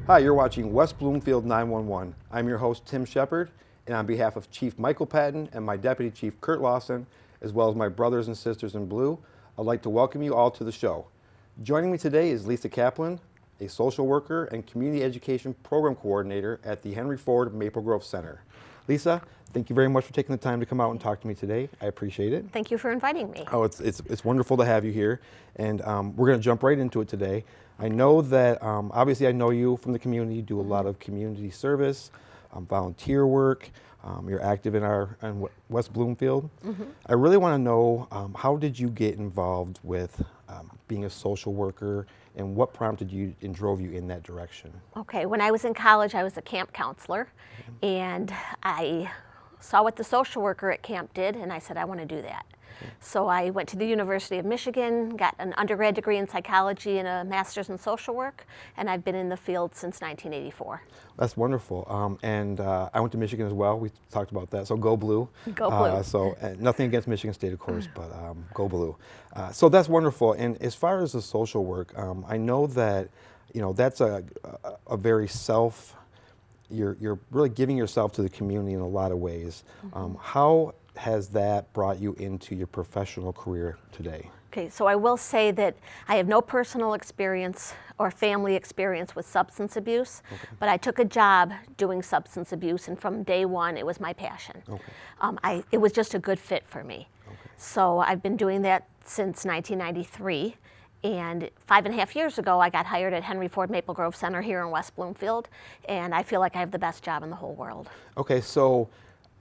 Hi, you're watching West Bloomfield 911. I'm your host, Tim Shepard, and on behalf of Chief Michael Patton and my Deputy Chief Kurt Lawson, as well as my brothers and sisters in blue, I'd like to welcome you all to the show. Joining me today is Lisa Kaplan, a social worker and community education program coordinator at the Henry Ford Maple Grove Center. Lisa, thank you very much for taking the time to come out and talk to me today. I appreciate it. Thank you for inviting me. Oh, it's wonderful to have you here, and we're going to jump right into it today. I know that, obviously I know you from the community, you do a lot of community service, volunteer work, you're active in West Bloomfield. I really want to know, how did you get involved with being a social worker, and what prompted you and drove you in that direction? Okay, when I was in college, I was a camp counselor, and I saw what the social worker at camp did, and I said, I want to do that. So I went to the University of Michigan, got an undergrad degree in psychology and a master's in social work, and I've been in the field since 1984. That's wonderful. I went to Michigan as well. We talked about that. So go blue. Go blue. So nothing against Michigan State, of course, but go blue. So that's wonderful. And as far as the social work, I know that that's a very you're really giving yourself to the community in a lot of ways. How has that brought you into your professional career today? Okay, so I will say that I have no personal experience or family experience with substance abuse, but I took a job doing substance abuse, and from day one, it was my passion. It was just a good fit for me. So I've been doing that since 1993. And 5.5 years ago, I got hired at Henry Ford Maple Grove Center here in West Bloomfield, and I feel like I have the best job in the whole world. Okay, so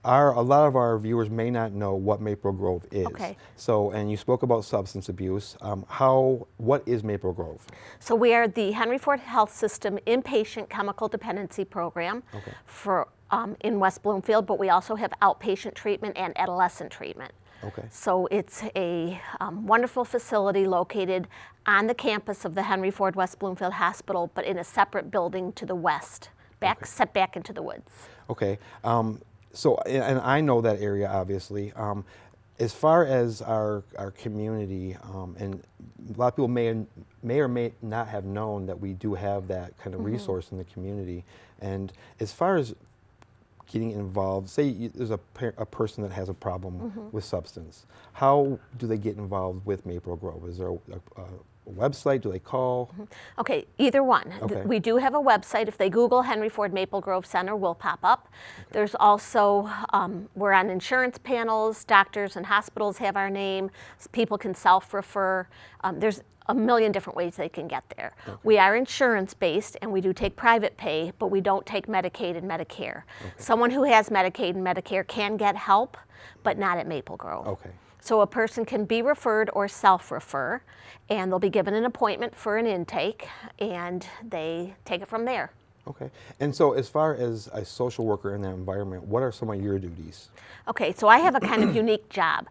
a lot of our viewers may not know what Maple Grove is. Okay. So, and you spoke about substance abuse. What is Maple Grove? So we are the Henry Ford Health System inpatient chemical dependency program for in West Bloomfield, but we also have outpatient treatment and adolescent treatment. So it's a wonderful facility located on the campus of the Henry Ford West Bloomfield Hospital, but in a separate building to the west, set back into the woods. Okay. So, and I know that area, obviously. As far as our community, and a lot of people may or may not have known that we do have that kind of resource in the community. And as far as getting involved, say there's a person that has a problem with substance, how do they get involved with Maple Grove? Is there a website? Do they call? Okay, either one. We do have a website. If they Google Henry Ford Maple Grove Center, we'll pop up. There's also, we're on insurance panels, doctors and hospitals have our name, people can self-refer. There's a million different ways they can get there. We are insurance-based, and we do take private pay, but we don't take Medicaid and Medicare. Someone who has Medicaid and Medicare can get help, but not at Maple Grove. So a person can be referred or self-refer, and they'll be given an appointment for an intake, and they take it from there. Okay. And so as far as a social worker in that environment, what are some of your duties? Okay, so I have a kind of unique job.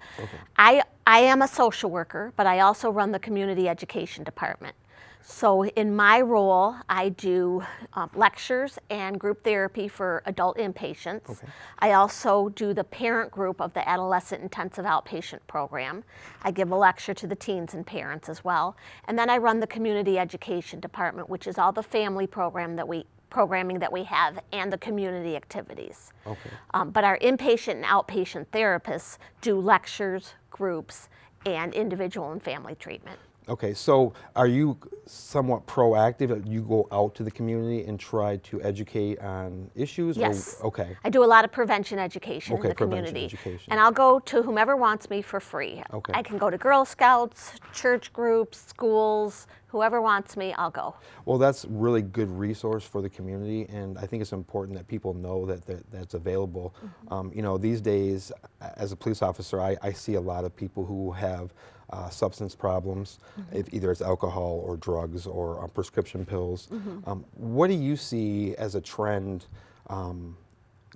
I am a social worker, but I also run the community education department. So in my role, I do lectures and group therapy for adult inpatients. I also do the parent group of the adolescent intensive outpatient program. I give a lecture to the teens and parents as well. And then I run the community education department, which is all the family programming that we have and the community activities. But our inpatient and outpatient therapists do lectures, groups, and individual and family treatment. Okay, so are you somewhat proactive? You go out to the community and try to educate on issues? Yes. Or, okay. I do a lot of prevention education in the community. And I'll go to whomever wants me for free. I can go to Girl Scouts, church groups, schools, whoever wants me, I'll go. Well, that's really good resource for the community, and I think it's important that people know that that's available. These days, as a police officer, I see a lot of people who have substance problems, if either it's alcohol or drugs or prescription pills. What do you see as a trend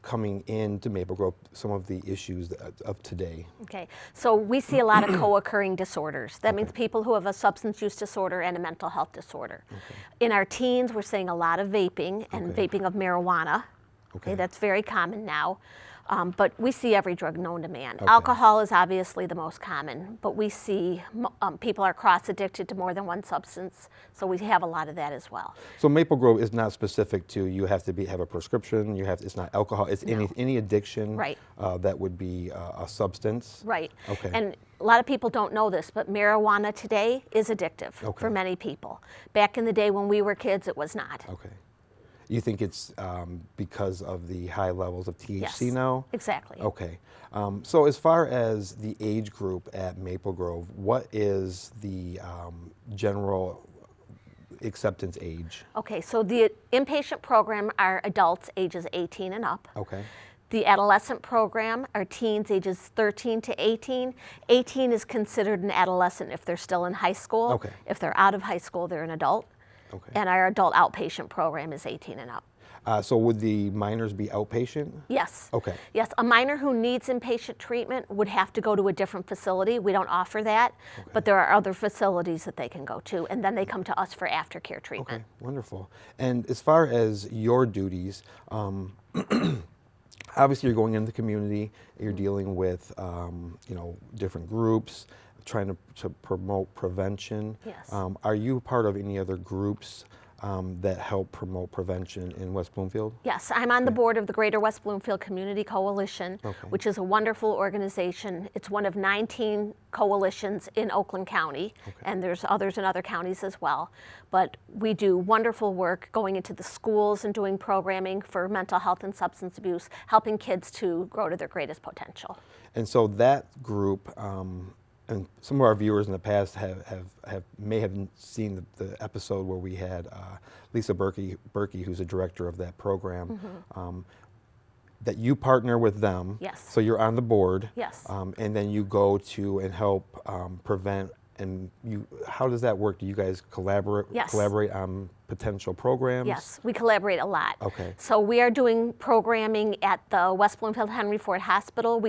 coming into Maple Grove, some of the issues of today? Okay, so we see a lot of co-occurring disorders. That means people who have a substance use disorder and a mental health disorder. In our teens, we're seeing a lot of vaping and vaping of marijuana. That's very common now. But we see every drug known to man. Okay. Alcohol is obviously the most common, but we see people are cross-addicted to more than one substance, so we have a lot of that as well. So Maple Grove is not specific to you have to have a prescription. It's not alcohol. It's any addiction Right. that would be a substance. Right. Okay. And a lot of people don't know this, but marijuana today is addictive for many people. Back in the day when we were kids, it was not. Okay. You think it's because of the high levels of THC Yes, now? exactly. Okay. So as far as the age group at Maple Grove, what is the general acceptance age? Okay, so the inpatient program are adults ages 18 and up. Okay. The adolescent program are teens ages 13 to 18. 18 is considered an adolescent if they're still in high school. Okay. If they're out of high school, they're an adult. Okay. And our adult outpatient program is 18 and up. So would the minors be outpatient? Yes. Okay. Yes, a minor who needs inpatient treatment would have to go to a different facility. We don't offer that, but there are other facilities that they can go to, and then they come to us for aftercare treatment. Okay, wonderful. And as far as your duties, obviously you're going into the community, you're dealing with different groups, trying to promote prevention. Yes. Are you part of any other groups that help promote prevention in West Bloomfield? Yes, I'm on the board of the Greater West Bloomfield Community Coalition, which is a wonderful organization. It's one of 19 coalitions in Oakland County, and there's others in other counties as well. But we do wonderful work going into the schools and doing programming for mental health and substance abuse, helping kids to grow to their greatest potential. And so that group, and some of our viewers in the past may have seen the episode where we had Lisa Berkey, who's a director of that program, that you partner with them. Yes. So you're on the board. Yes. And then you go to and help prevent. And how does that work? Do you guys collaborate? Yes. Collaborate on potential programs? Yes, we collaborate a lot. Okay. So we are doing programming at the West Bloomfield Henry Ford Hospital.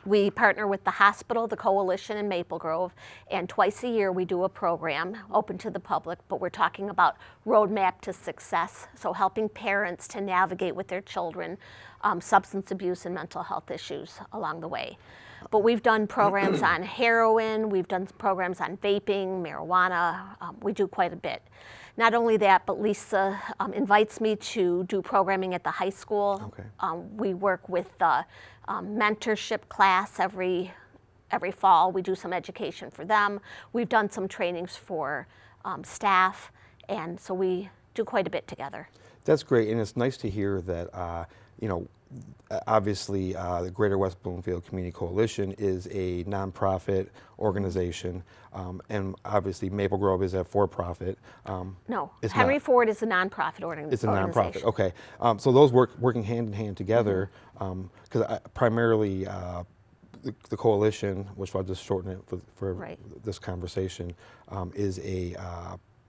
We partner with the hospital, the coalition in Maple Grove, and twice a year we do a program open to the public, but we're talking about roadmap to success, so helping parents to navigate with their children substance abuse and mental health issues along the way. But we've done programs on heroin, we've done programs on vaping, marijuana, we do quite a bit. Not only that, but Lisa invites me to do programming at the high school. Okay. We work with the mentorship class every fall. We do some education for them. We've done some trainings for staff, and so we do quite a bit together. That's great, and it's nice to hear that, obviously the Greater West Bloomfield Community Coalition is a nonprofit organization, and obviously Maple Grove is a for-profit. No, it's Henry not. Ford is a nonprofit organization. It's a nonprofit, okay. So those working hand in hand together, because primarily the coalition, which I'll just shorten it for this conversation, is a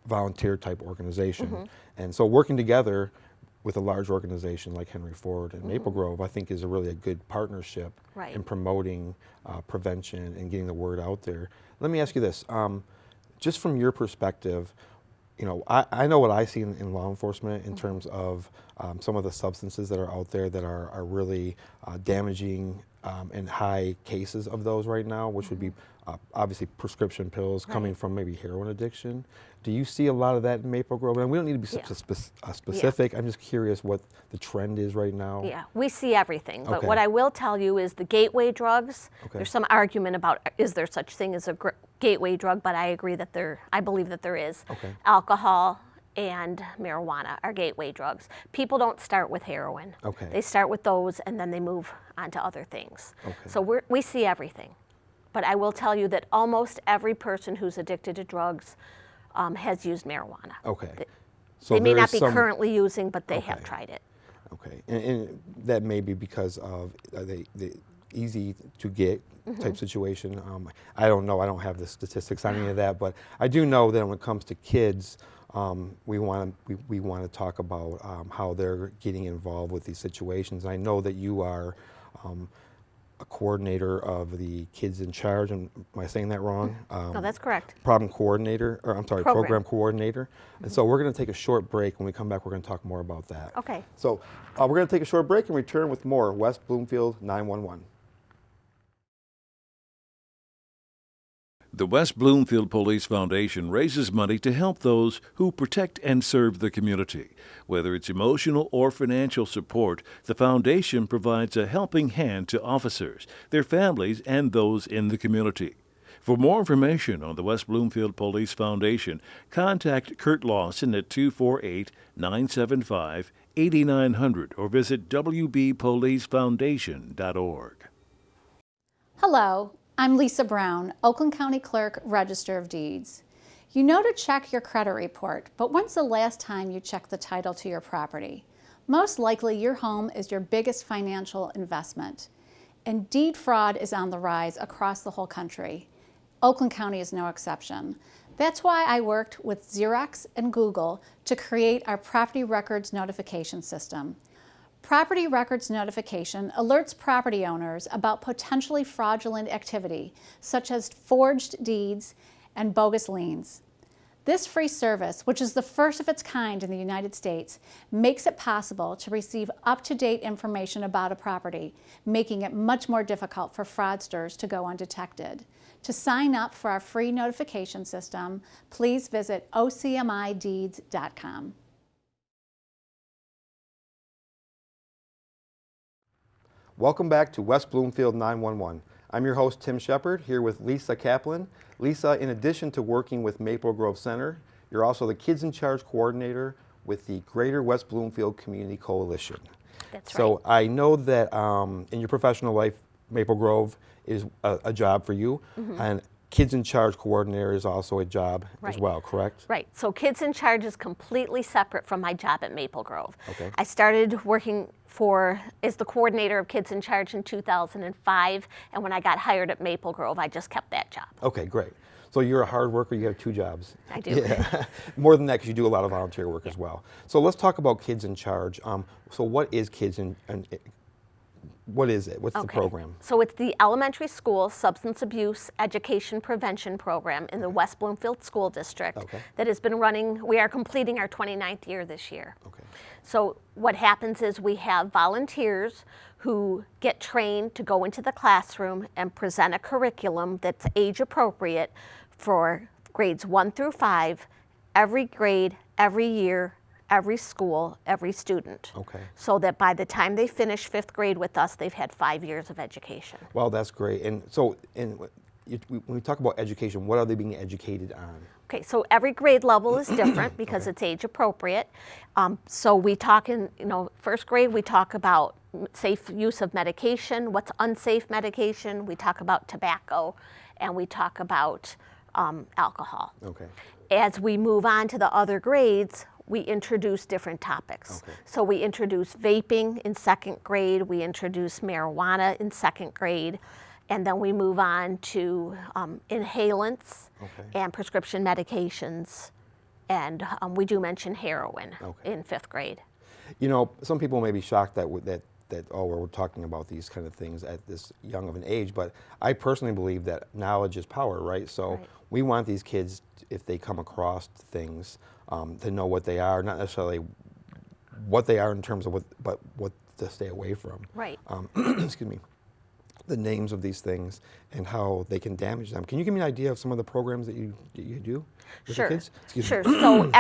volunteer type organization. And so working together with a large organization like Henry Ford and Maple Grove, I think is a good partnership in promoting prevention and getting the word out there. Let me ask you this, just from your perspective, I know what I see in law enforcement in terms of some of the substances that are out there that are really damaging, and high cases of those right now, which would be obviously prescription pills coming from maybe heroin addiction. Do you see a lot of that in Maple Grove? And we don't need to be specific. I'm just curious what the trend is right now. Yeah, we see everything. But what I will tell you is the gateway drugs, there's some argument about is there such thing as a gateway drug, but I believe that there is. Alcohol and marijuana are gateway drugs. People don't start with heroin. They start with those and then they move on to other things. So we see everything. But I will tell you that almost every person who's addicted to drugs has used marijuana. So they may not be currently using, but they have tried it. And that may be because of the easy to get type situation. I don't know, I don't have the statistics on any of that, but I do know that when it comes to kids, we want to talk about how they're getting involved with these situations. I know that you are a coordinator of the Kids in Charge. Am I saying that wrong? No, that's correct. Problem coordinator, or I'm sorry, program coordinator. And so we're going to take a short break. When we come back, we're going to talk more about that. Okay. So we're going to take a short break and return with more West Bloomfield 911. The West Bloomfield Police Foundation raises money to help those who protect and serve the community. Whether it's emotional or financial support, the foundation provides a helping hand to officers, their families, and those in the community. For more information on the West Bloomfield Police Foundation, contact Kurt Lawson at 248-975-8900 or visit wbpolicefoundation.org. Hello. I'm Lisa Brown, Oakland County Clerk, Register of Deeds. You know to check your credit report, but when's the last time you checked the title to your property? Most likely your home is your biggest financial investment, and deed fraud is on the rise across the whole country. Oakland County is no exception. That's why I worked with Xerox and Google to create our Property Records Notification System. Property Records Notification alerts property owners about potentially fraudulent activity, such as forged deeds and bogus liens. This free service, which is the first of its kind in the United States, makes it possible to receive up-to-date information about a property, making it much more difficult for fraudsters to go undetected. To sign up for our free notification system, please visit ocmideeds.com. Welcome back to West Bloomfield 911. I'm your host, Tim Shepard, here with Lisa Kaplan. Lisa, in addition to working with Maple Grove Center, you're also the Kids in Charge coordinator with the Greater West Bloomfield Community Coalition. That's right. So I know that in your professional life, Maple Grove is a job for you, and Kids in Charge coordinator is also a job as well, correct? Right. So Kids in Charge is completely separate from my job at Maple Grove. Okay. I started working as the coordinator of Kids in Charge in 2005, and when I got hired at Maple Grove, I just kept that job. Okay, great. So you're a hard worker, you have two jobs. I do. Yeah. More than that, because you do a lot of volunteer work as well. So let's talk about Kids in Charge. So what is Kids in what is it? What's the program? So it's the elementary school substance abuse education prevention program in the West Bloomfield School District that has been running. We are completing our 29th year this year. Okay. So what happens is we have volunteers who get trained to go into the classroom and present a curriculum that's age appropriate for grades 1 through 5, every grade, every year, every school, every student. Okay. So that by the time they finish 5th grade with us, they've had 5 years of education. Well, that's great. And so when we talk about education, what are they being educated on? Okay, so every grade level is different because it's age appropriate. So we talk in, 1st grade, we talk about safe use of medication, what's unsafe medication, we talk about tobacco, and we talk about alcohol. Okay. As we move on to the other grades, we introduce different topics. Okay. So we introduce vaping in 2nd grade, we introduce marijuana in 2nd grade, and then we move on to inhalants and prescription medications, and we do mention heroin in 5th grade. You know, some people may be shocked that we're talking about these kind of things at this young of an age, but I personally believe that knowledge is power, right? So we want these kids, if they come across things, to know what they are, not necessarily what they are in terms of but what to stay away from. Right. Excuse me. The names of these things and how they can damage them. Can you give me an idea of some of the programs that you do with the kids? Sure. So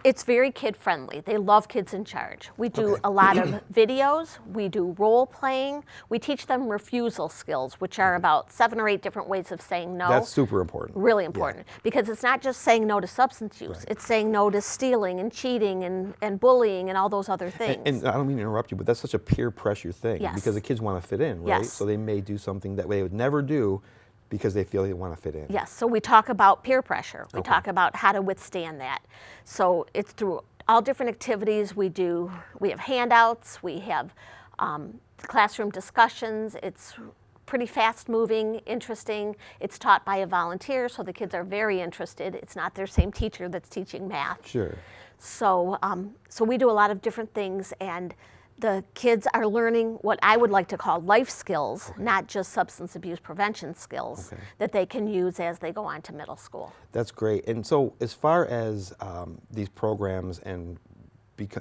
it's very kid friendly. They love Kids in Charge. We do a lot of videos. We do role playing. We teach them refusal skills, which are about 7 or 8 different ways of saying no. That's super important. Really important, because it's not just saying no to substance use. It's saying no to stealing and cheating and bullying and all those other things. And I don't mean to interrupt you, but that's such a peer pressure thing because the kids want to fit in, right? Yes. So they may do something that they would never do because they feel they want to fit in. Yes, so we talk about peer pressure. We talk about how to withstand that. So it's through all different activities we do. We have handouts, we have classroom discussions. It's pretty fast moving, interesting. It's taught by a volunteer, so the kids are very interested. It's not their same teacher that's teaching math. Sure. So, so we do a lot of different things, and the kids are learning what I would like to call life skills, not just substance abuse prevention skills, that they can use as they go on to middle school. That's great. And so as far as these programs and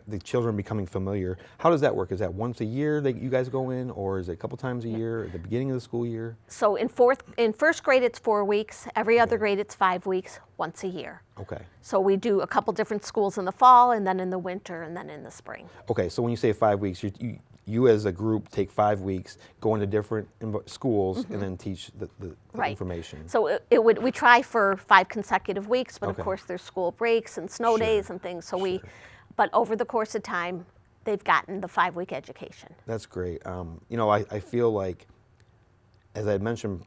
the children becoming familiar, how does that work? Is that once a year that you guys go in, or is it a couple times a year at the beginning of the school year? So in first grade it's 4 weeks, every other grade it's 5 weeks, once a year. Okay. So we do a couple different schools in the fall, and then in the winter, and then in the spring. Okay, so when you say 5 weeks, you as a group take 5 weeks, go into different schools, and then teach the information. So we try for 5 consecutive weeks, but of course there's school breaks and snow days and things. So but over the course of time, they've gotten the 5-week education. That's great. You know, I feel like, as I had mentioned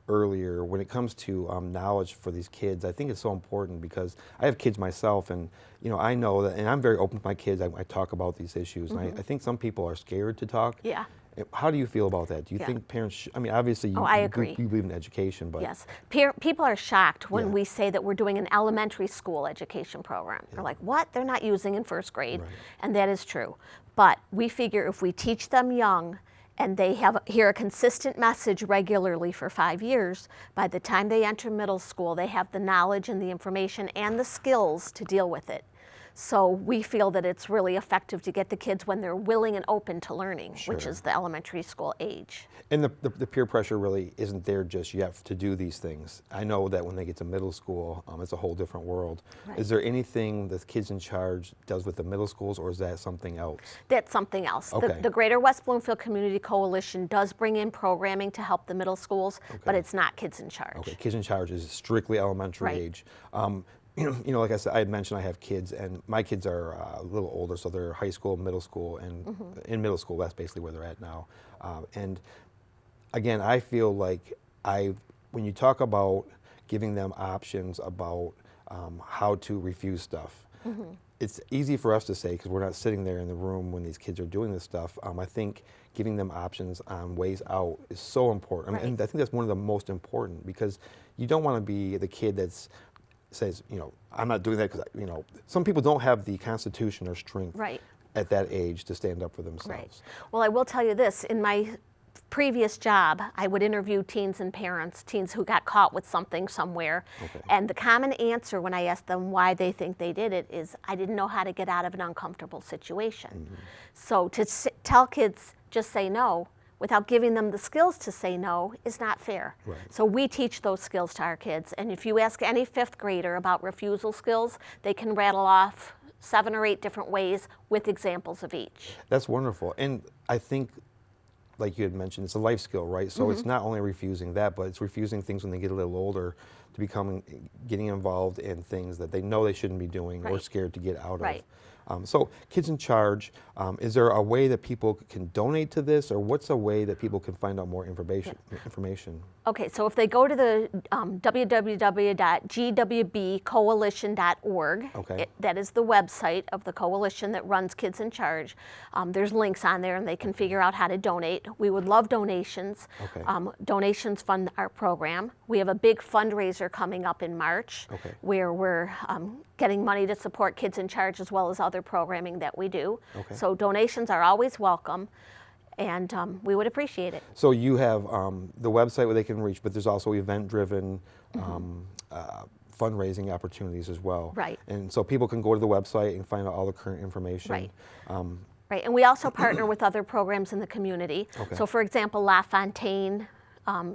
earlier, when it comes to knowledge for these kids, I think it's so important because I have kids myself, and you know, I know that, and I'm very open with my kids. I talk about these issues, and I think some people are scared to talk. Yeah. How do you feel about that? Do you think parents? I mean, obviously, I agree. You believe in education, but yes, people are shocked when we say that we're doing an elementary school education program. They're like, "What? They're not using in first grade," and that is true. But we figure if we teach them young, and they hear a consistent message regularly for 5 years, by the time they enter middle school, they have the knowledge and the information and the skills to deal with it. So we feel that it's really effective to get the kids when they're willing and open to learning, which is the elementary school age. And the peer pressure really isn't there just yet to do these things. I know that when they get to middle school, it's a whole different world. Is there anything the Kids in Charge does with the middle schools, or is that something else? That's something else. Okay. The Greater West Bloomfield Community Coalition does bring in programming to help the middle schools, but it's not Kids in Charge. Okay, Kids in Charge is strictly elementary age. You know, like I said, I had mentioned I have kids, and my kids are a little older, so they're high school, middle school, and in middle school, that's basically where they're at now. And again, I feel like when you talk about giving them options about how to refuse stuff, it's easy for us to say because we're not sitting there in the room when these kids are doing this stuff. I think giving them options on ways out is so important. I mean, and I think that's one of the most important, because you don't want to be the kid that's says, you know, I'm not doing that because, you know, some people don't have the constitution or strength at that age to stand up for themselves. Well, I will tell you this, in my previous job, I would interview teens and parents, teens who got caught with something somewhere, and the common answer when I asked them why they think they did it is, I didn't know how to get out of an uncomfortable situation. So to tell kids, just say no, without giving them the skills to say no is not fair. So we teach those skills to our kids. And if you ask any 5th grader about refusal skills, they can rattle off 7 or 8 different ways with examples of each. That's wonderful. And I think, like you had mentioned, it's a life skill, right? So it's not only refusing that, but it's refusing things when they get a little older, to getting involved in things that they know they shouldn't be doing or scared to get out of. So Kids in Charge, is there a way that people can donate to this, or what's a way that people can find out more information? Okay, so if they go to the www.gwbcoalition.org, that is the website of the coalition that runs Kids in Charge. There's links on there, and they can figure out how to donate. We would love donations. Donations fund our program. We have a big fundraiser coming up in March where we're getting money to support Kids in Charge as well as other programming that we do. So donations are always welcome, and we would appreciate it. So you have the website where they can reach, but there's also event-driven fundraising opportunities as well. And so people can go to the website and find out all the current information. Right, and we also partner with other programs in the community. So for example, La Fontaine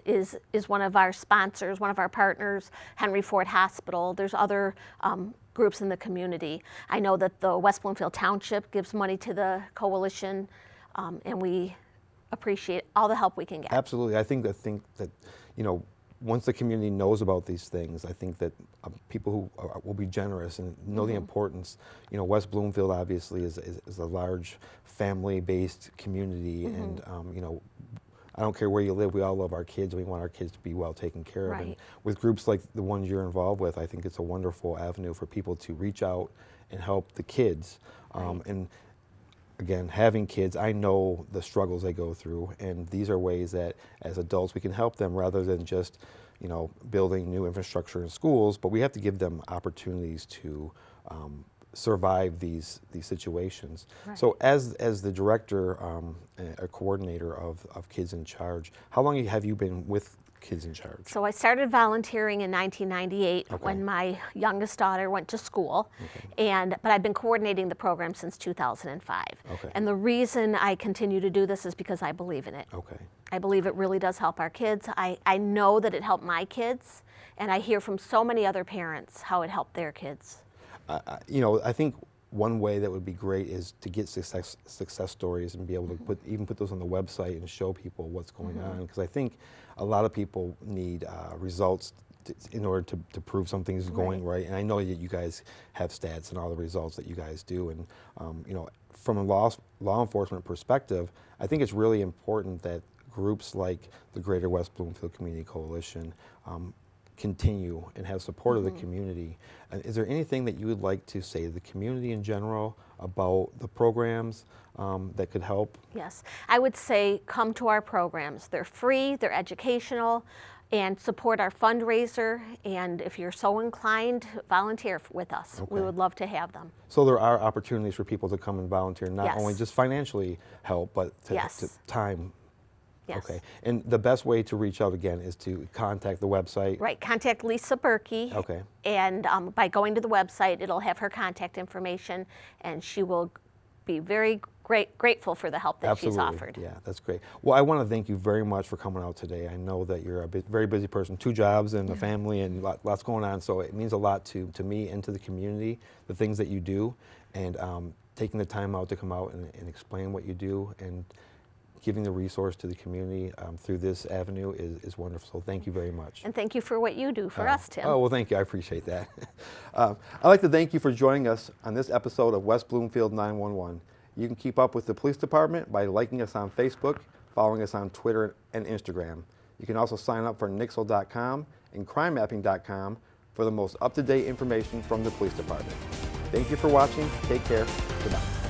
is one of our sponsors, one of our partners, Henry Ford Hospital. There's other groups in the community. I know that the West Bloomfield Township gives money to the coalition, and we appreciate all the help we can get. Absolutely. I think that, you know, once the community knows about these things, I think that people who will be generous and know the importance. You know, West Bloomfield obviously is a large family-based community, and you know, I don't care where you live, we all love our kids. We want our kids to be well taken care of. And with groups like the ones you're involved with, I think it's a wonderful avenue for people to reach out and help the kids. And again, having kids, I know the struggles they go through, and these are ways that as adults we can help them rather than just, you know, building new infrastructure in schools, but we have to give them opportunities to survive these situations. Right. So as the director, a coordinator of Kids in Charge, how long have you been with Kids in Charge? So I started volunteering in 1998 Okay. when my youngest daughter went to school, but I've been coordinating the program since 2005. Okay. And the reason I continue to do this is because I believe in it. Okay. I believe it really does help our kids. I know that it helped my kids, and I hear from so many other parents how it helped their kids. I think one way that would be great is to get success stories and be able to put those on the website and show people what's going on, because I think a lot of people need results in order to prove something is going right. And I know that you guys have stats and all the results that you guys do, and from a law enforcement perspective, I think it's really important that groups like the Greater West Bloomfield Community Coalition continue and have support of the community. And is there anything that you would like to say to the community in general about the programs that could help? Yes, I would say come to our programs. They're free, they're educational, and support our fundraiser. And if you're so inclined, volunteer with us. Okay. We would love to have them. So there are opportunities for people to come and volunteer, not Yes. only just financially help, but to Yes. time. Yes. Okay. And the best way to reach out again is to contact the website. Right, contact Lisa Berkey. Okay. And by going to the website, it'll have her contact information, and she will be very grateful for the help that she's offered. Yeah, that's great. Well, I want to thank you very much for coming out today. I know that you're a very busy person, 2 jobs and a family and lots going on, so it means a lot to me and to the community, the things that you do, and taking the time out to come out and explain what you do and giving the resource to the community through this avenue is wonderful. So thank you very much. And thank you for what you do for us, Tim. Oh, well, thank you. I appreciate that. I'd like to thank you for joining us on this episode of West Bloomfield 911. You can keep up with the police department by liking us on Facebook, following us on Twitter and Instagram. You can also sign up for Nixle.com and CrimeMapping.com for the most up-to-date information from the police department. Thank you for watching. Take care. Goodbye.